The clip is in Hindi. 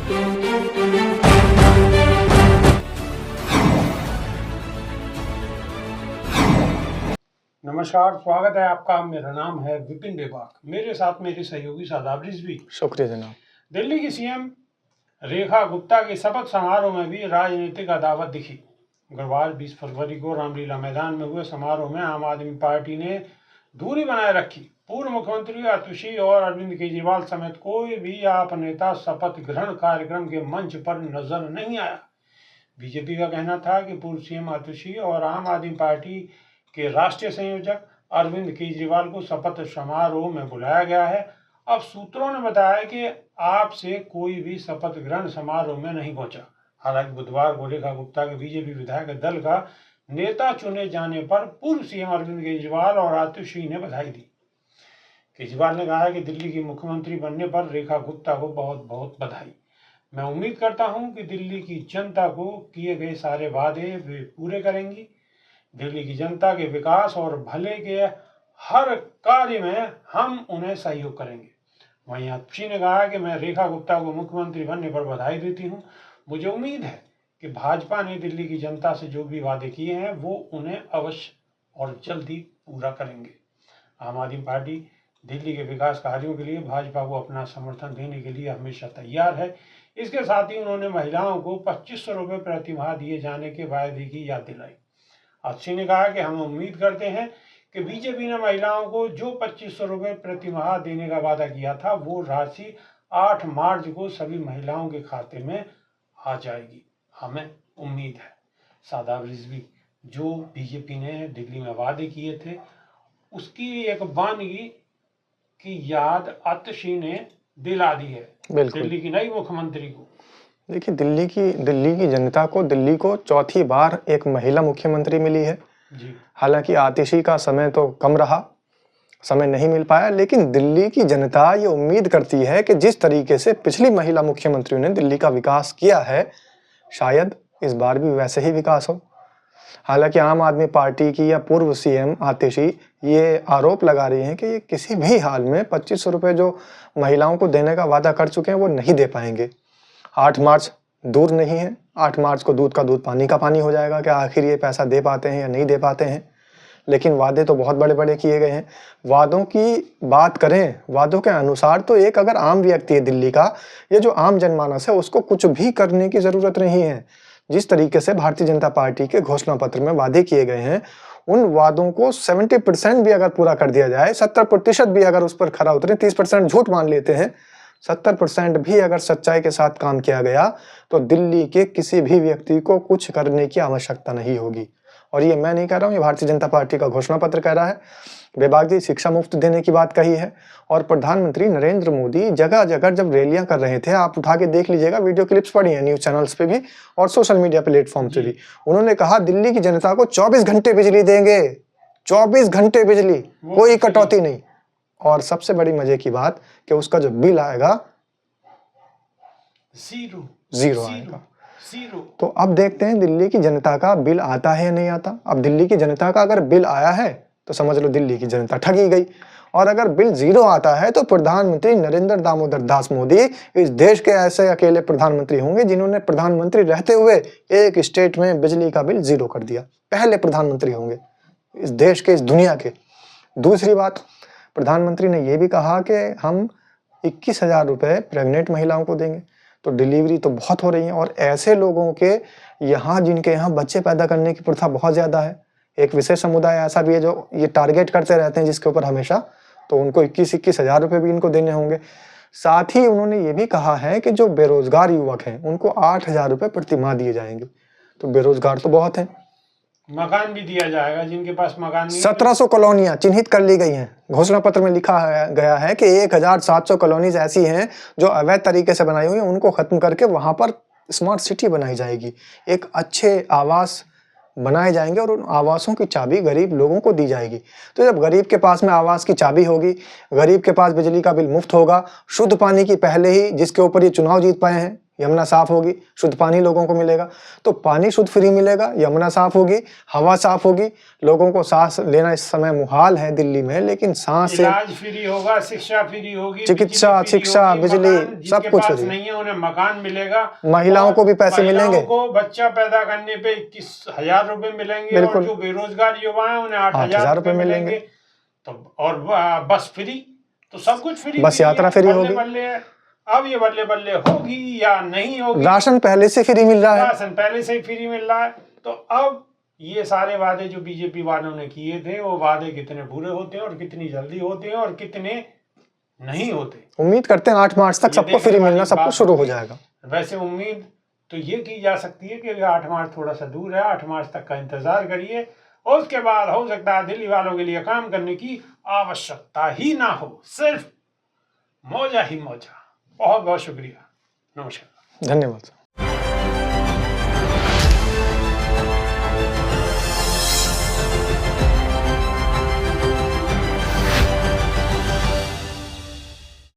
नमस्कार, स्वागत है आपका। मेरा नाम है विपिन बेबाक। मेरे साथ मेरे सहयोगी शादाब रिजवी। शुक्रिया जनाब। दिल्ली की सीएम रेखा गुप्ता के शपथ समारोह में भी राजनीतिक अदावत दिखी। गुरुवार 20 फरवरी को रामलीला मैदान में हुए समारोह में आम आदमी पार्टी ने दूरी बनाए रखी। पूर्व मुख्यमंत्री आतिशी और अरविंद केजरीवाल समेत कोई भी आप नेता शपथ ग्रहण कार्यक्रम के मंच पर नजर नहीं आया। बीजेपी का कहना था कि पूर्व सीएम आतिशी और आम आदमी पार्टी के राष्ट्रीय संयोजक अरविंद केजरीवाल को शपथ समारोह में बुलाया गया है। अब सूत्रों ने बताया कि आप से कोई भी शपथ ग्रहण समारोह में नहीं पहुंचा। हालांकि बुधवार को रेखा गुप्ता के बीजेपी विधायक दल का नेता चुने जाने पर पूर्व सीएम अरविंद केजरीवाल और आतिशी ने बधाई दी। केजरीवाल ने कहा कि दिल्ली की मुख्यमंत्री बनने पर रेखा गुप्ता को बहुत बहुत बधाई। मैं उम्मीद करता हूं कि दिल्ली की जनता को किए गए सारे वादे वे पूरे करेंगी। दिल्ली की जनता के विकास और भले के हर कार्य में हम उन्हें सहयोग करेंगे। वहीं आतिशी ने कहा कि मैं रेखा गुप्ता को मुख्यमंत्री बनने पर बधाई देती हूं। मुझे उम्मीद है कि भाजपा ने दिल्ली की जनता से जो भी वादे किए हैं वो उन्हें अवश्य और जल्दी पूरा करेंगे। आम आदमी पार्टी दिल्ली के विकास कार्यों के लिए भाजपा को अपना समर्थन देने के लिए हमेशा तैयार है। इसके साथ ही उन्होंने महिलाओं को 2500 रुपये प्रति माह दिए जाने के वायदे की याद दिलाई। आतिशी ने कहा कि हम उम्मीद करते हैं कि बीजेपी ने महिलाओं को जो 2500 रुपये प्रति माह देने का वादा किया था वो राशि 8 मार्च को सभी महिलाओं के खाते में आ जाएगी। हमें उम्मीद है। शादाब रिजवी, जो बीजेपी ने दिल्ली में वादे किए थे उसकी एक वानगी की याद आतिशी ने दिला दी है दिल्ली की नई मुख्यमंत्री को। देखिए, दिल्ली की जनता को, दिल्ली को चौथी बार एक महिला मुख्यमंत्री मिली है जी। हालांकि आतिशी का समय तो कम रहा, समय नहीं मिल पाया, लेकिन दिल्ली की जनता ये उम्मीद करती है कि जिस तरीके से पिछली महिला मुख्यमंत्रियों ने दिल्ली का विकास किया है, शायद इस बार भी वैसे ही विकास हो। हालांकि आम आदमी पार्टी की या पूर्व सीएम आतिशी ये आरोप लगा रही हैं कि ये किसी भी हाल में 2500 रुपये जो महिलाओं को देने का वादा कर चुके हैं वो नहीं दे पाएंगे। 8 मार्च दूर नहीं है। 8 मार्च को दूध का दूध पानी का पानी हो जाएगा कि आखिर ये पैसा दे पाते हैं या नहीं दे पाते हैं। लेकिन वादे तो बहुत बड़े बड़े किए गए हैं। वादों की बात करें, वादों के अनुसार तो एक अगर आम व्यक्ति है दिल्ली का, ये जो आम जनमानस है उसको कुछ भी करने की ज़रूरत नहीं है। जिस तरीके से भारतीय जनता पार्टी के घोषणा पत्र में वादे किए गए हैं, उन वादों को 70% भी अगर पूरा कर दिया जाए, 70% भी अगर उस पर खरा उतरे, 30% झूठ मान लेते हैं, 70% भी अगर सच्चाई के साथ काम किया गया तो दिल्ली के किसी भी व्यक्ति को कुछ करने की आवश्यकता नहीं होगी। और ये मैं नहीं कह रहा हूँ, ये भारतीय जनता पार्टी का घोषणा पत्र कह रहा है। बेबाक जी शिक्षा मुफ्त देने की बात कही है और प्रधानमंत्री नरेंद्र मोदी जगह जगह जब रैलियां कर रहे थे, आप उठा के देख लीजिएगा, वीडियो क्लिप्स पड़ी हैं न्यूज चैनल्स पे भी और सोशल मीडिया प्लेटफॉर्म पे भी। उन्होंने कहा दिल्ली की जनता को 24 घंटे बिजली देंगे, 24 घंटे बिजली, कोई कटौती नहीं। और सबसे बड़ी मजे की बात कि उसका जो बिल आएगा जीरो आएगा। तो अब देखते हैं दिल्ली की जनता का बिल आता है या नहीं आता। अब दिल्ली की जनता का अगर बिल आया है तो समझ लो दिल्ली की जनता ठगी गई, और अगर बिल जीरो आता है तो प्रधानमंत्री नरेंद्र दामोदर दास मोदी इस देश के ऐसे अकेले प्रधानमंत्री होंगे जिन्होंने प्रधानमंत्री रहते हुए एक स्टेट में बिजली का बिल जीरो कर दिया। पहले प्रधानमंत्री होंगे इस देश के, इस दुनिया के। दूसरी बात, प्रधानमंत्री ने यह भी कहा कि हम 21,000 रुपये प्रेग्नेंट महिलाओं को देंगे। तो डिलीवरी तो बहुत हो रही है और ऐसे लोगों के यहाँ जिनके यहाँ बच्चे पैदा करने की प्रथा बहुत ज़्यादा है। एक विशेष समुदाय ऐसा भी है जो ये टारगेट करते रहते हैं जिसके ऊपर हमेशा, तो उनको 21,000 रुपये भी इनको देने होंगे। साथ ही उन्होंने ये भी कहा है कि जो बेरोजगार युवक हैं उनको 8,000 रुपये प्रति माह दिए जाएंगे। तो बेरोजगार तो बहुत हैं। मकान भी दिया जाएगा जिनके पास मकान नहीं। 1700 कॉलोनियां चिन्हित कर ली गई हैं। घोषणा पत्र में लिखा गया है कि 1700 कॉलोनीज ऐसी हैं जो अवैध तरीके से बनाई हुई हैं, उनको खत्म करके वहां पर स्मार्ट सिटी बनाई जाएगी। एक अच्छे आवास बनाए जाएंगे और उन आवासों की चाबी गरीब लोगों को दी जाएगी। तो जब गरीब के पास में आवास की चाबी होगी, गरीब के पास बिजली का बिल मुफ्त होगा, शुद्ध पानी की पहले ही जिसके ऊपर ये चुनाव जीत पाए हैं, यमुना साफ होगी, शुद्ध पानी लोगों को मिलेगा। तो पानी शुद्ध फ्री मिलेगा, यमुना साफ होगी, हवा साफ होगी, लोगों को सांस लेना इस समय मुहाल है दिल्ली में, लेकिन सांस से इलाज फ्री होगा, शिक्षा फ्री होगी, चिकित्सा, बिजली फ्री शिक्षा, होगी, बिजली, मकान सब जिसके कुछ पास फ्री। नहीं है उन्हें मकान मिलेगा, महिलाओं और को भी पैसे महिलाओं मिलेंगे। को बच्चा पैदा करने पे 21,000 रुपए मिलेंगे, और बिल्कुल। जो बेरोजगार युवा हैं उन्हें 8,000 8,000 रुपए रुपए मिलेंगे। मिलेंगे। तो और बस फ्री, तो सब कुछ फ्री बस फ्री यात्रा है, फ्री बल्ले होगी। बल्ले है। अब ये बल्ले बल्ले होगी या नहीं होगी, राशन पहले से फ्री मिल रहा है। राशन पहले से ही फ्री मिल रहा है। तो अब ये सारे वादे जो बीजेपी वालों ने किए थे, वो वादे कितने पूरे होते हैं और कितनी जल्दी होते हैं और कितने नहीं होते। उम्मीद करते हैं 8 मार्च तक सबको फ्री मिलना, सब कुछ शुरू हो जाएगा। वैसे उम्मीद तो ये की जा सकती है कि 8 मार्च थोड़ा सा दूर है, 8 मार्च तक का इंतजार करिए, और उसके बाद हो सकता है दिल्ली वालों के लिए काम करने की आवश्यकता ही ना हो, सिर्फ मौजा ही मौजा। बहुत बहुत शुक्रिया, नमस्कार, धन्यवाद।